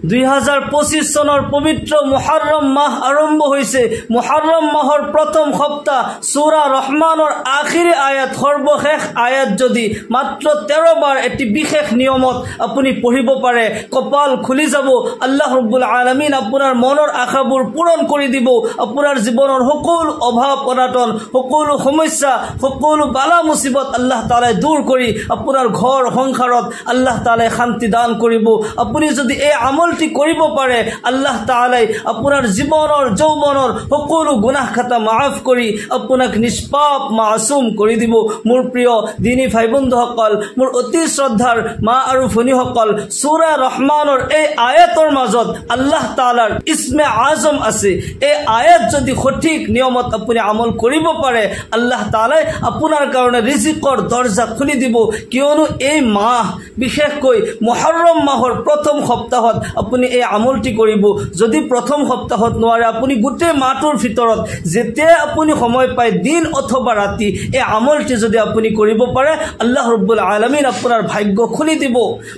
2025 চনৰ পবিত্ৰ মুহৰৰম মাহ আৰম্ভ হৈছে। মুহৰৰম মাহৰ প্ৰথম সপ্তাহ সূৰা ৰহমানৰ আখিৰি আয়াত সৰ্বশেষ আয়াত যদি মাত্ৰ 13 বাৰ এটি বিশেষ নিয়মত আপুনি পঢ়িব পাৰে, কপাল খুলি যাব। আল্লাহ ৰাব্বুল আলামিন আপোনাৰ মনৰ আশাবোৰ পূৰণ কৰি দিব। আপোনাৰ জীৱনৰ সকলো অভাৱ অনাটন, সকলো সমস্যা, সকলো বালা মুসিবত আল্লাহ তাআলাই দূৰ কৰি আপোনাৰ ঘৰ সংসাৰত আল্লাহ তাআলাই শান্তি দান কৰিব। আপুনি যদি এই আমলটি কৰিব পাৰে, আল্লাহ তাআলাই আপোনাৰ জীৱনৰ যৌৱনৰ সকলো গুনাহ খাতা মাফ কৰি আপোনাক নিষ্পাপ মাসুম কৰি দিব। মোৰ প্ৰিয় দিনী ভাই বন্ধুসকল, মোৰ অতি শ্ৰদ্ধাৰ মা আৰু ভনীসকল, সূৰা ৰহমানৰ এই আয়াতৰ মাজত আল্লাহ তাআলাৰ ইসমে আজম আছে। এই আয়াত যদি সঠিক নিয়মত আপুনি আমল কৰিব পাৰে, আল্লাহ তাআলাই আপোনাৰ কাৰণে ৰিজিকৰ দৰজা খুলি দিব। কিয়নো এই মাহ বিশেষকৈ মুহৰৰম মাহৰ প্ৰথম সপ্তাহত আপুনি এই আমলটি কৰিব। যদি প্ৰথম সপ্তাহত নোৱাৰে, আপুনি গোটেই মাহটোৰ ভিতৰত যেতিয়া আপুনি সময় পায়, দিন অথবা ৰাতি, এই আমলটি যদি আপুনি কৰিব পাৰে, আল্লাহ ৰাব্বুল আলামিন আপোনাৰ ভাগ্য খুলি দিব।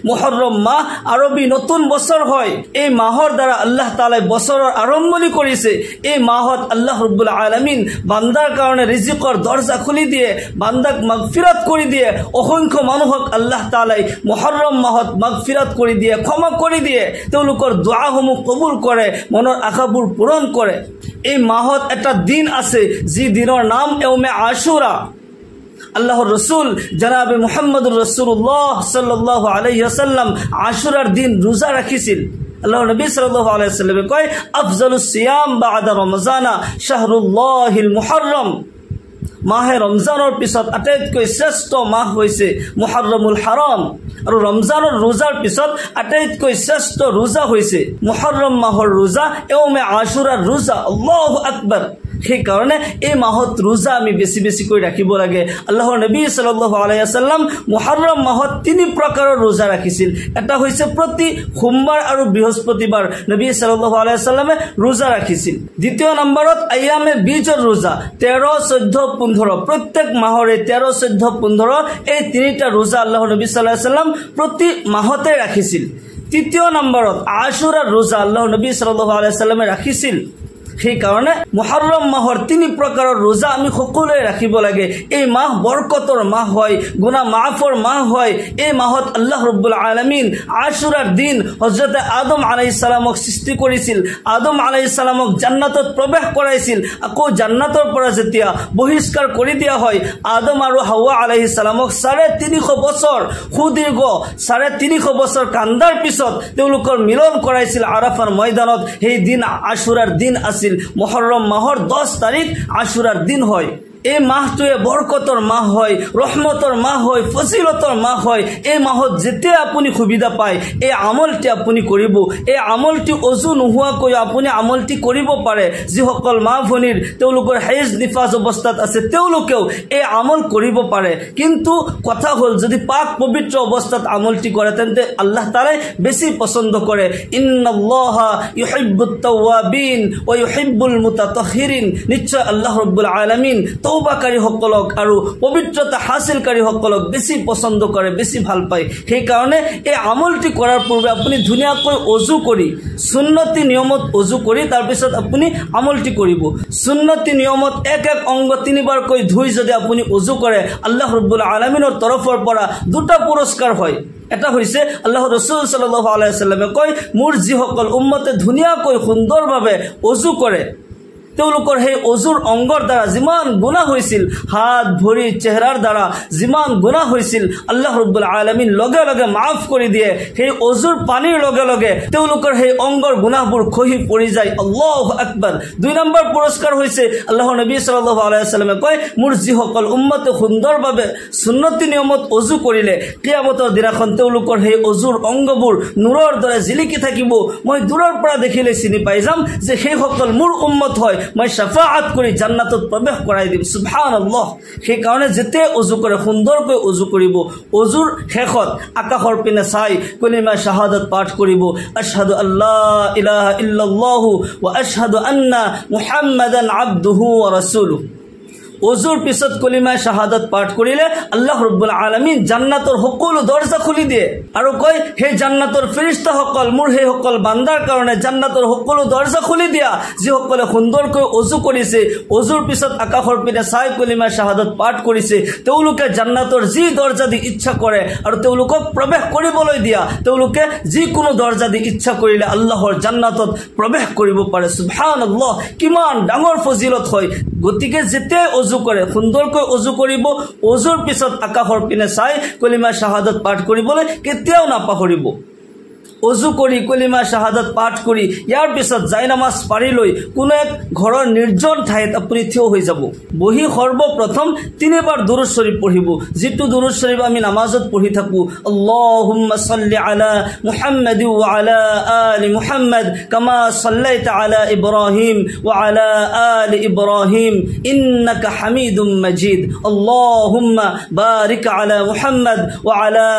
মুহৰৰম মাহ আৰবী নতুন বছৰ হয়। এই মাহৰ দ্বাৰা আল্লাহ তাআলাই বছৰৰ আৰম্ভণি কৰিছে। এই মাহত আল্লাহ ৰাব্বুল আলামিন বান্দাৰ কাৰণে ৰিজিকৰ দৰজা খুলি দিয়ে, বান্দাক মাগফিৰাত কৰি দিয়ে। অসংখ্য মানুহক আল্লাহ তাআলাই মুহৰৰম মাহত মাগফিৰাত কৰি দিয়ে, ক্ষমা কৰি দিয়ে, তেওঁলোকৰ দুআসমূহ কবুল কৰে, মনৰ আশাবোৰ পূৰণ কৰে। এই মাহত এটা দিন আছে যি দিনৰ নাম ইয়াউমে আশুৰা। আল্লাহর রসুল জনাবে মুহাম্মদুর রাসূলুল্লাহ সাল্লাল্লাহু আলাইহি ওয়াসাল্লাম আশুরার দিন রোজা রাখিছিল। আল্লাহর নবী সাল্লাল্লাহু আলাইহি ওয়াসাল্লামে কয়, আফজালুস সিয়াম বা'দা রমজানা শাহরুল্লাহিল মুহররম। মাহে ৰমজানৰ পিছত আটাইতকৈ শ্ৰেষ্ঠ মাহ হৈছে মুহৰৰমুল হাৰাম, আৰু ৰমজানৰ ৰোজাৰ পিছত আটাইতকৈ শ্ৰেষ্ঠ ৰোজা হৈছে মুহৰৰম মাহৰ ৰোজা, ইয়াউমে আশুৰাৰ ৰোজা। আল্লাহু আকবাৰ। সেইকাৰণে এই মাহত ৰোজা আমি বেছি বেছিকৈ ৰাখিব লাগে। আল্লাহৰ নবী সাল্লাল্লাহু আলাইহি ওয়াসাল্লাম মুহৰৰম মাহত 3 প্ৰকাৰৰ ৰোজা ৰাখিছিল। এটা হৈছে প্ৰতি সোমবাৰ আৰু বৃহস্পতিবাৰ নবী সাল্লাল্লাহু আলাইহি ওয়াসাল্লামে ৰোজা ৰাখিছিল। দ্বিতীয় নম্বৰত আয়ামে বীজৰ ৰোজা 13, 14, 15, প্ৰত্যেক মাহৰে 13, 14, 15 এই 3টা ৰোজা আল্লাহৰ নবী সাল্লাল্লাহু আলাইহি ওয়াসাল্লাম প্ৰতি মাহতে ৰাখিছিল। তৃতীয় নম্বৰত আশুৰাৰ ৰোজা আল্লাহৰ নবী সাল্লাল্লাহু আলাইহি ওয়াসাল্লামে ৰাখিছিল। সেইকাৰণে মুহৰৰম মাহৰ 3 প্ৰকাৰৰ ৰোজা আমি সকলোৱে ৰাখিব লাগে। এই মাহ বৰকতৰ মাহ হয়, গুনাহ মাফৰ মাহ হয়। এই মাহত আল্লাহ ৰাব্বুল আলামিন আশুৰাৰ দিন হযৰত আদম আলাইহিস সালামক সৃষ্টি কৰিছিল। আদম আলাইহিস সালামক জান্নাতত প্ৰৱেশ কৰাইছিল। আকৌ জান্নাতৰ পৰা যেতিয়া বহিষ্কাৰ কৰি দিয়া হয়, আদম আৰু হাৱা আলাইহিস সালামক 350 বছৰ সুদীৰ্ঘ 350 বছৰ কান্দাৰ পিছত তেওঁলোকৰ মিলন কৰাইছিল আৰাফাৰ ময়দানত। সেই দিন আশুৰাৰ দিন আছিল। মুহৰৰম মাহৰ 10 তাৰিখ আশুৰাৰ দিন হয়। এই মাহটোৱে বৰকতৰ মাহ হয়, ৰহমতৰ মাহ হয়, ফজিলতৰ মাহ হয়। এই মাহত যেতিয়া আপুনি সুবিধা পায়, এই আমলটি আপুনি কৰিব। এই আমলটি অজু নোহোৱাকৈ আপুনি আমলটি কৰিব পাৰে। যিসকল মা ভনীৰ তেওঁলোকৰ হাইজ নিফাজ অৱস্থাত আছে, তেওঁলোকেও এই আমল কৰিব পাৰে। কিন্তু কথা হ'ল, যদি পাক পবিত্ৰ অৱস্থাত আমলটি কৰে, তেন্তে আল্লাহ তাআলাই বেছি পছন্দ কৰে। ইন্নাল্লাহা ইউহিব্বুত তাওয়াবিন ওয়া ইউহিব্বুল মুতাতাহহিৰিন। নিশ্চয় আল্লাহ ৰাব্বুল আলামিন তওবাকাৰী সকলক আৰু পবিত্ৰতা হাসিলকাৰী সকলক বেছি পছন্দ কৰে, বেছি ভাল পায়। সেই কাৰণে এই আমলটি কৰাৰ পূৰ্বে আপুনি ধুনীয়াকৈ অজু কৰি, সুন্নতি নিয়মত অজু কৰি তাৰ পিছত আপুনি আমলটি কৰিব। সুন্নতি নিয়মত এক অংগ 3 বাৰকৈ ধুই যদি আপুনি অজু কৰে, আল্লাহ ৰাব্বুল আলামিনৰ তৰফৰ পৰা 2টা পুৰস্কাৰ হয়। এটা হৈছে আল্লাহৰ ৰাসূল সাল্লাল্লাহু আলাইহি ওয়াসাল্লামে কয়, মোৰ যিসকল উম্মতে ধুনীয়াকৈ সুন্দৰভাৱে অজু কৰে, তেওঁলোকৰ সেই অজুৰ অংগৰ দ্বাৰা যিমান গুনাহ হৈছিল, হাত ভৰি চেহাৰাৰ দ্বাৰা যিমান গুনাহ হৈছিল, আল্লাহ ৰাব্বুল আলামিন লগে লগে মাফ কৰি দিয়ে। সেই অজুৰ পানীৰ লগে লগে তেওঁলোকৰ সেই অংগৰ গুনাহবোৰ খহি পৰি যায়। আল্লাহু আকবাৰ। 2 নম্বৰ পুৰস্কাৰ হৈছে আল্লাহৰ নবী সাল্লাল্লাহু আলাইহি ওয়াসাল্লামে কয়, মোৰ যিসকল উম্মতে সুন্দৰভাৱে সুন্নতি নিয়মত অজু কৰিলে, কিয়ামতৰ দিনাখন তেওঁলোকৰ সেই অজুৰ অংগবোৰ নূৰৰ দৰে জিলিকি থাকিব। মই দূৰৰ পৰা দেখিলে চিনি পাই যাম যে সেইসকল মোৰ উম্মত হয়। মই শাফাআত কৰি জান্নাতত প্ৰৱেশ কৰাই দিম। সুবহানাল্লাহ। সেই কাৰণে যেতিয়া অজু কৰে সুন্দৰকৈ অজু কৰিব। অজুৰ শেষত আকাশৰ পিনে চাই কলিমা শাহাদাত পাঠ কৰিব। আশহাদু আল্লা ইলাহা ইল্লাল্লাহু ওয়া আশহাদু আন্না মুহাম্মাদান আবদুহু ওয়া রাসূলুহু। অজুৰ পিছত কলিমা শাহাদাত পাঠ কৰিলে আল্লাহ ৰাব্বুল আলামিন জান্নাতৰ সকলো দৰজা খুলি দিয়ে আৰু কয় হে জান্নাতৰ ফেৰেশতাসকল মোৰ হে সকল বান্দাৰ কাৰণে জান্নাতৰ সকলো দৰজা খুলি দিয়া যিসকলে সুন্দৰকৈ অজু কৰিছে অজুৰ পিছত আকাশৰ পিনে চাই কলিমা শাহাদাত পাঠ কৰিছে তেওঁলোকে জান্নাতৰ যি দৰজা দি ইচ্ছা কৰে আৰু তেওঁলোকক প্ৰৱেশ কৰিবলৈ দিয়া তেওঁলোকে যিকোনো দৰজা দি ইচ্ছা কৰিলে আল্লাহৰ জান্নাতত প্ৰৱেশ কৰিব পাৰে সুবহানাল্লাহ কিমান ডাঙৰ ফজিলত হয় গতিকে যেতে অজু কৰে সুন্দৰকৈ অজু কৰিব অজুৰ পিছত আকাশৰ পিনে চাই কলিমা শাহাদাত পাঠ কৰিবলৈ কেতিয়াও নাপাহৰিব অজু কৰি কলিমা শাহাদাত পাঠ কৰি ইয়াৰ পিছত জাই নামাজ পাৰি লৈ কোনো এক ঘৰৰ নিৰ্জন ঠাইত আপুনি থিয় হৈ যাব বহি সৰ্বপ্ৰথম তিনিবাৰ দুৰুদ শৰীফ পঢ়িব যেটো দুৰুদ শৰীফ আমি নামাজত পঢ়ি থাকো আল্লাহুম্মা সাল্লি আলা মুহাম্মাদ ওয়া আলা আলি মুহাম্মাদ কামা সাল্লাইতা আলা ইব্রাহিম ওয়া আলা আলি ইব্রাহিম ইন্নাকা হামিদুম মাজিদ আল্লাহুম্মা বারিক আলা মুহাম্মাদ ওয়া আলা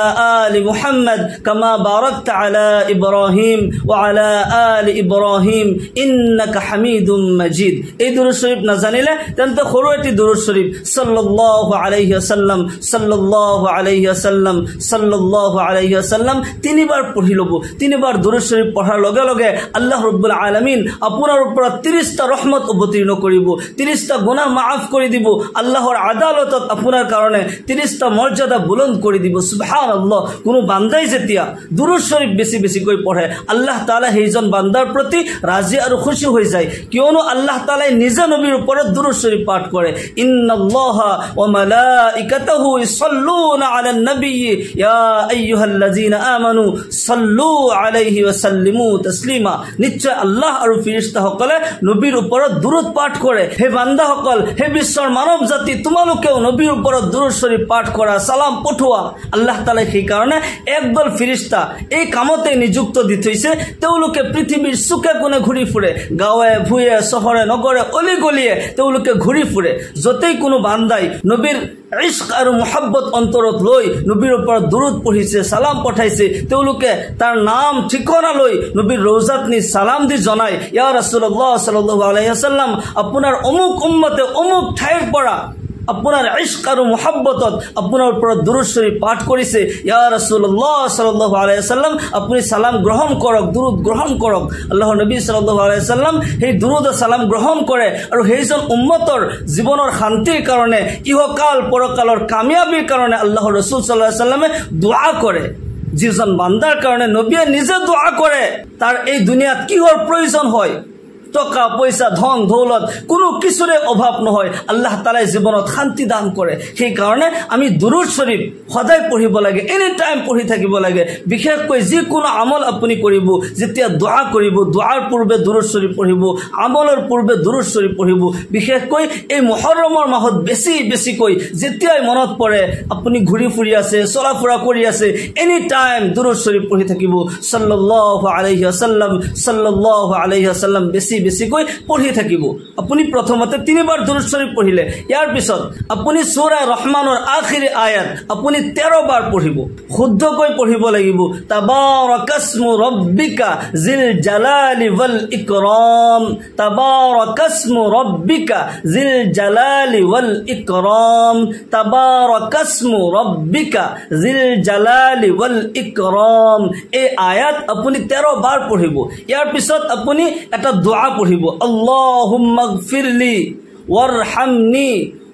আলি মুহাম্মাদ কামা বারাকতা আলা ইব্রাহিম ওয়া আলা আলি ইব্রাহিম ইন্নাকা হামিদুম মাজিদ এই দুরূদ শরীফ না জানিলে তেন্তে সৰু এটি দুৰূদ শৰীফ সাল্লাল্লাহু আলাইহি ওয়াসাল্লাম সাল্লাল্লাহু আলাইহি ওয়াসাল্লাম সাল্লাল্লাহু আলাইহি ওয়াসাল্লাম তিনিবাৰ পঢ়ি লব তিনিবাৰ দুৰূদ শৰীফ পঢ়াৰ লগে লগে আল্লাহ ৰাব্বুল আলামিন আপোনাৰ ওপৰত 30টা ৰহমত অৱতীৰ্ণ কৰিব 30টা গুনাহ মাফ কৰি দিব আল্লাহৰ আদালতত আপোনাৰ কাৰণে 30টা মৰ্যাদা বুলন্দ কৰি দিব সুবহানাল্লাহ কোনো বান্দাই যেতিয়া দুৰূদ শৰীফ বেছি বেছিকৈ পঢ়ে আল্লাহ তাআলা সেইজন বান্দাৰ প্ৰতি ৰাজি আৰু খুশি হৈ যায় কিয়নো আল্লাহ তাআলাই নিজে নবীৰ ওপৰত দুৰূদ শৰীফ পাঠ কৰে ইন্নাল্লাহা ওয়া মালাইকাতাহু ইসাল্লুনা আলান নবী ইয়া আইয়ুহাল্লাযীনা আমানু সাল্লু আলাইহি ওয়া সাল্লিমু তাসলিমা নিশ্চয় আল্লাহ আৰু ফেৰেশতাসকলে নবীৰ ওপৰত দুৰূদ পাঠ কৰে হে বান্দাসকল হে বিশ্বৰ মানৱ জাতি তোমালোকেও নবীৰ ওপৰত দুৰূদ শৰীফ পাঠ কৰা সালাম পঠোৱা আল্লাহ তাআলাই সেই কাৰণে একদল ফেৰেশতা এই কামতে নিযুক্ত দি থৈছে তেওঁলোকে পৃথিৱীৰ চুকে কোণে ঘূৰি ফুৰে গাঁৱে ভূঞে চহৰে নগৰে অলি গলিয়ে তেওঁলোকে ঘূৰি ফুৰে যতেই কোনো বান্দাই নবীৰ ইশক আৰু মুহাব্বত অন্তৰত লৈ নবীৰ ওপৰত দুৰূদ পঢ়িছে সালাম পঠাইছে তেওঁলোকে তাৰ নাম ঠিকনা লৈ নবীৰ ৰওজাত নি সালাম দি জনায় ইয়া ৰাসূলুল্লাহ সাল্লাল্লাহু আলাইহি ওয়াসাল্লাম আপোনাৰ অমুক উম্মতে অমুক ঠাইৰ পৰা আপোনাৰ ইশক আৰু মুহাব্বতত আপোনাৰ ওপৰত দুৰূদ শৰীফ পাঠ কৰিছে ইয়া ৰাসূলুল্লাহ সাল্লাল্লাহু আলাইহি ওয়াসাল্লাম আপুনি সালাম গ্ৰহণ কৰক দুৰূদ গ্ৰহণ কৰক আল্লাহৰ নবী সাল্লাল্লাহু আলাইহি ওয়াসাল্লাম সেই দুৰূদ আৰু সালাম গ্ৰহণ কৰে আৰু সেইজন উম্মতৰ জীৱনৰ শান্তিৰ কাৰণে ইহকাল পৰকালৰ কামিয়াবিৰ কাৰণে আল্লাহৰ ৰাসূল সাল্লাল্লাহু আলাইহি ওয়াসাল্লামে দুআ কৰে যিজন বান্দাৰ কাৰণে নবীয়ে নিজে দুআ কৰে তাৰ এই দুনিয়াত কিহৰ প্ৰয়োজন হয় টকা পয়সা ধন দৌলত কোনো কিছুৰে অভাৱ নহয় আল্লাহ তাআলাই জীৱনত শান্তি দান কৰে সেই কাৰণে আমি দুরূদ শরীফ সদায় পঢ়িব লাগে এনি টাইম পঢ়ি থাকিব লাগে বিশেষকৈ যি কোনো আমল আপুনি কৰিব যেতিয়া দোয়া কৰিব দোয়াৰ পূৰ্বে দুৰূদ শৰীফ পঢ়িব আমলৰ পূৰ্বে দুৰূদ শৰীফ পঢ়িব বিশেষকৈ এই মুহৰৰমৰ মাহত বেছিকৈ যেতিয়াই মনত পৰে আপুনি ঘূৰি ফুৰি আছে চলা ফুৰা কৰি আছে এনি টাইম দুরূদ শরীফ পঢ়ি থাকিব সাল্লাল্লাহু আলাইহি ওয়াসাল্লাম সাল্লাল্লাহু আলাইহি ওয়াসাল্লাম বেছিকৈ পঢ়ি থাকিব আপুনি প্ৰথমতে তিনিবাৰ দুৰূদ শৰীফ পঢ়িলে ইয়াৰ পিছত আপুনি সূৰা ৰহমানৰ আখিৰ আয়াত আপুনি 13 বাৰ পঢ়িব শুদ্ধকৈ পঢ়িব লাগিব তাবাৰাকাসমু ৰাব্বিকা জিল জালালি ওয়াল ইকৰাম তাবাৰাকাসমু ৰাব্বিকা জিল জালালি ওয়াল ইকৰাম তাবাৰাকাসমু ৰাব্বিকা জিল জালালি ওয়াল ইকৰাম এই আয়াত আপুনি 13 বাৰ পঢ়িব ইয়াৰ পিছত আপুনি এটা দোয়া পঢ়িব আল্লাহুম্মা গফিৰলি ওয়াৰহামনি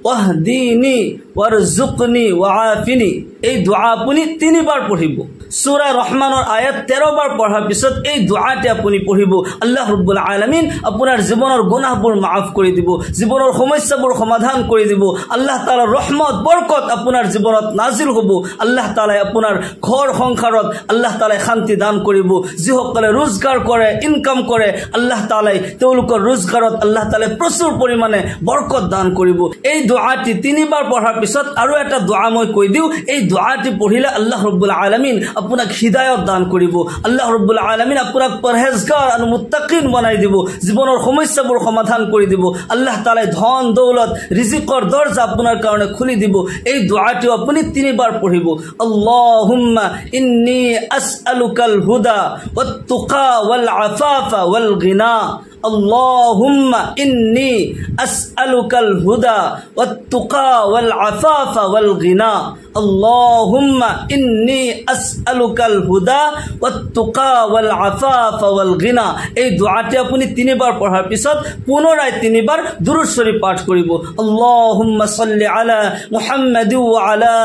ওয়াহদিনি ওয়াৰজুকনি ওয়াআফিনি এই দোয়া আপুনি তিনিবাৰ পঢ়িব সূৰা ৰহমানৰ আয়াত 13 বাৰ পঢ়াৰ পিছত এই দোয়াটি আপুনি পঢ়িব আল্লাহ ৰাব্বুল আলামিন আপোনাৰ জীৱনৰ গুনাহবোৰ মাফ কৰি দিব জীৱনৰ সমস্যাবোৰ সমাধান কৰি দিব আল্লাহ তাআলাৰ ৰহমত বৰকত আপোনাৰ জীৱনত নাজিল হ'ব আল্লাহ তাআলাই আপোনাৰ ঘৰ সংসাৰত আল্লাহ তাআলাই শান্তি দান কৰিব যিসকলে रोजगार কৰে ইনকাম কৰে আল্লাহ তাআলাই তেওঁলোকৰ रोजगाৰত আল্লাহ তাআলাই প্ৰচুৰ পৰিমাণে বৰকত দান কৰিব এই দোয়াটি তিনিবাৰ পঢ়াৰ পিছত আৰু এটা দোয়া মই কৈ দিও এই দোয়াটি পঢ়িলে আল্লাহ ৰাব্বুল আলামিন আপোনাক হিদায়াত দান কৰিব আল্লাহ ৰাব্বুল আলামিন আপোনাক পৰহেজগাৰ আৰু মুত্তাকিন বনাই দিব জীৱনৰ সমস্যাবোৰ সমাধান কৰি দিব আল্লাহ তাআলাই ধন দৌলত ৰিজিকৰ দৰজা আপোনাৰ কাৰণে খুলি দিব এই দোয়াটি আপুনি তিনিবাৰ পঢ়িব আল্লাহুম্মা ইন্নী আসআলুকাল হুদা ওয়াত তুকা ওয়াল আফাফা ওয়াল গিনা আল্লাহুম্মা ইন্নী আসআলুকাল হুদা ওয়াত তুকা ওয়াল আফাফা ওয়াল গিনা আল্লাহুম্মা ইন্নী আসআলুকাল হুদা ওয়াত তুকা ওয়াল আফাফা ওয়াল গিনা। এই দোয়াটি আপনি তিনিবার পড়ার পিছত পুনরায় তিনিবার দুরূদ শরীফ পাঠ করিব। আল্লাহুম্মা সাল্লি আলা মুহাম্মাদ ওয়া আলা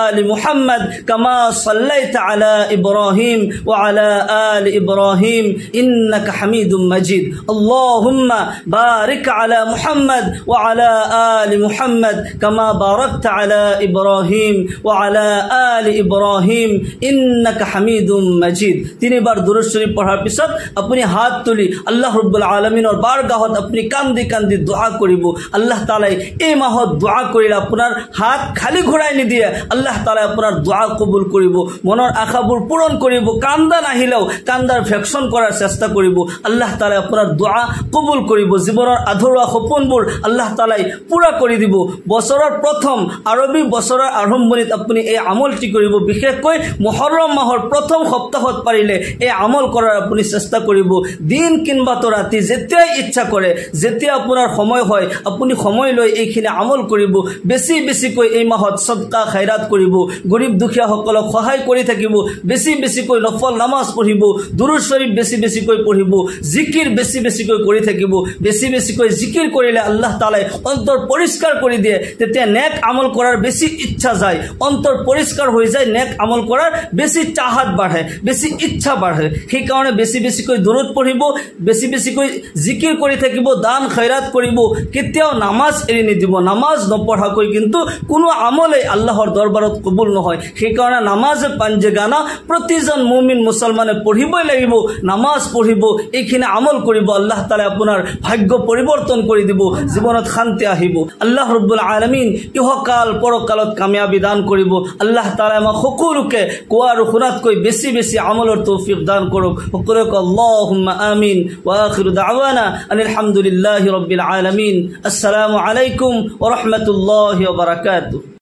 আলি মুহাম্মাদ কামা সাল্লাইতা আলা ইব্রাহিম ওয়া আলা আলি ইব্রাহিম ইন্নাকা হামিদুম মাজিদ। আল্লাহুম্মা বারিক আলা মুহাম্মাদ ওয়া আলা আলি মুহাম্মাদ কামা বারাকতা আলা ইব্রাহিম ওয়া আলা আলি ইব্রাহিম ইন্নাকা হামিদুম মাজিদ। তিনিবার দুরূদ শরীফ পড়ার পিছত আপনি হাত তুলি আল্লাহ রাব্বুল আলামিনৰ বাৰগাহত আপনি কান্দি কান্দি দোয়া কৰিব। আল্লাহ তাআলাই এই মাহত দোয়া কৰিলে আপনাৰ হাত খালি ঘূৰাই নিদিয়ে, আল্লাহ তাআলাই আপনাৰ দোয়া কবুল কৰিব, মনৰ আশাবোৰ পূৰণ কৰিব। কান্দা নাহিলেও কান্দাৰ ভেকশন কৰাৰ চেষ্টা কৰিব, আল্লাহ তাআলাই আপনাৰ দোয়া কবুল কৰিব। জীবনেৰ আধৰুৱা সপোনবোৰ আল্লাহ তাআলাই পুৰা কৰি দিব। বছৰৰ প্ৰথম আৰবী বছৰৰ আৰম্ভণিত আপনি এই আমলটি কৰিব। বিশেষকৈ মুহৰৰম মাহৰ প্ৰথম সপ্তাহত পাৰিলে এই আমল করার আপনি চেষ্টা করিব। দিন কিংবা তো রাতি যেতিয়াই ইচ্ছা করে, যেতিয়া আপনার সময় হয় আপনি সময় লৈ এইখিনি আমল করিব। বেছি বেছিকৈ এই মাহত সদকা খায়ৰাত কৰিব, গৰিব দুখীয়া সকলক সহায় কৰি থাকিব। বেছি বেছিকৈ নফল নামাজ পঢ়িব, দুৰূদ শৰীফ বেছি বেছিকৈ পঢ়িব, জিকিৰ বেছি বেছিকৈ কৰি থাকিব। বেছি বেছিকৈ জিকিৰ কৰিলে আল্লাহ তাআলাই অন্তৰ পৰিষ্কাৰ কৰি দিয়ে, তেতিয়া নেক আমল কৰাৰ বেছি ইচ্ছা যায়, অন্তৰ পৰিষ্কাৰ হৈ যায়, নেক আমল কৰাৰ বেছি চাহাত বাঢ়ে, বেছি ইচ্ছা বাঢ়ে। সেইকাৰণে বেছি বেছিকৈ দুৰূদ পঢ়িব, বেছি বেছিকৈ জিকিৰ কৰি থাকিব, দান খৈৰাত কৰিব, কেতিয়াও নামাজ এৰি নিদিব। নামাজ নপঢ়াকৈ কিন্তু কোনো আমলেই আল্লাহৰ দৰবাৰত কবুল নহয়। সেইকাৰণে নামাজে পাঞ্জেগানা প্ৰতিজন মুমিন মুছলমানে পঢ়িবই লাগিব, নামাজ পঢ়িব, এইখিনি আমল কৰিব। আল্লাহ তাআলাই আপোনাৰ ভাগ্য পৰিৱৰ্তন কৰি দিব, জীৱনত শান্তি আহিব। আল্লাহ ৰাব্বুল আলামিন ইহকাল পৰকালত কামিয়াবি দান কৰিব। আল্লাহ তাআলাই আমাক সকলোকে কোৱা আৰু শুনাতকৈ বেছি বেছি আমলৰ তৌফিক দান কৰক। সকলোকে আল্লাহুম্মা আমিন ওয়া আখিৰু দাওয়ানা আনিল হামদুলিল্লাহি ৰাব্বিল আলামিন। আসসালামু আলাইকুম ওয়া ৰাহমাতুল্লাহি ওয়া বাৰাকাতুহু।